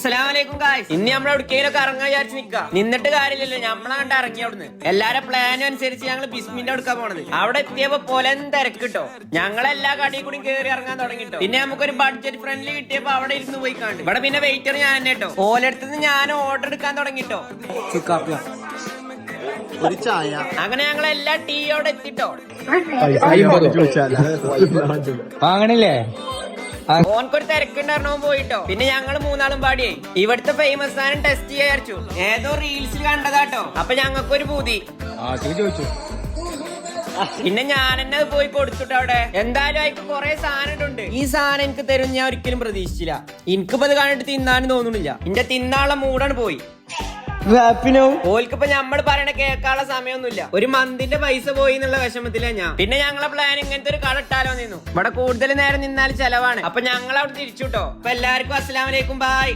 അസ്സലാമലൈക്കും ഗായ്സ്. ഇന്ന് നമ്മൾ എവിടേക്കെങ്കിലും ഇറങ്ങാൻ വിചാരിച്ചു നിൽക്കാം. നിന്നിട്ട് കാര്യമില്ലല്ലോ, നമ്മളെ കണ്ട് ഇറങ്ങി അവിടുന്ന്. എല്ലാരും പ്ലാനും അനുസരിച്ച് ഞങ്ങൾ ബിസ്മിന്റെ എടുക്കാൻ പോണത്. അവിടെ എത്തിയപ്പോ പൊലൻ തിരക്കിട്ടോ. ഞങ്ങളെല്ലാ കടയിൽ കൂടി കയറി ഇറങ്ങാൻ തുടങ്ങിട്ടോ. പിന്നെ നമുക്കൊരു ബഡ്ജറ്റ് ഫ്രണ്ട്ലി കിട്ടിയപ്പോ അവിടെ ഇരുന്ന് പോയി കണ്ടു. ഇവിടെ പിന്നെ വെയിറ്റർ ഞാൻ തന്നെ കേട്ടോ. ഓലടുത്തുനിന്ന് ഞാൻ ഓർഡർ എടുക്കാൻ തുടങ്ങിട്ടോ. ഒരു ചായ. അങ്ങനെ ഞങ്ങളെല്ലാ ടീ അവിടെ എത്തിട്ടോ. വാങ്ങണില്ലേ? ഓൻക്കൊരു തിരക്കുണ്ടായിരുന്നോ പോയിട്ടോ. പിന്നെ ഞങ്ങള് മൂന്നാളും പാടിയായി ഇവിടുത്തെ ഫേമസ് സാധനം ടെസ്റ്റ് ചെയ്യാച്ചു. ഏതോ റീൽസിൽ കണ്ടതാട്ടോ. അപ്പൊ ഞങ്ങൾക്കൊരു പൂതി. ചോദിച്ചു. പിന്നെ ഞാൻ തന്നെ അത് പോയി കൊടുത്തിട്ട് അവിടെ എന്തായാലും അതിക്ക് കൊറേ സാധനം ഉണ്ട്. ഈ സാധനം എനിക്ക് തരും ഞാൻ ഒരിക്കലും പ്രതീക്ഷിച്ചില്ല. എനിക്കിപ്പോ ഇത് കണ്ടിട്ട് തിന്നാനും തോന്നുന്നില്ല. എന്റെ തിന്നാനുള്ള മൂടാണ് പോയി. ഓൽക്കിപ്പോ നമ്മള് പറയണ കേൾക്കാനുള്ള സമയമൊന്നുമില്ല. ഒരു മന്തിന്റെ പൈസ പോയി എന്നുള്ള വിഷമത്തിലാ ഞാൻ. പിന്നെ ഞങ്ങളെ പ്ലാൻ ഇങ്ങനത്തെ ഒരു കട ഇട്ടാലോ നിന്നു. ഇവിടെ കൂടുതൽ നേരം നിന്നാൽ ചെലവാണ്. അപ്പൊ ഞങ്ങൾ അവിടെ തിരിച്ചുട്ടോ. അപ്പൊ എല്ലാവർക്കും അസ്സലാമലൈക്കും, ബായ്.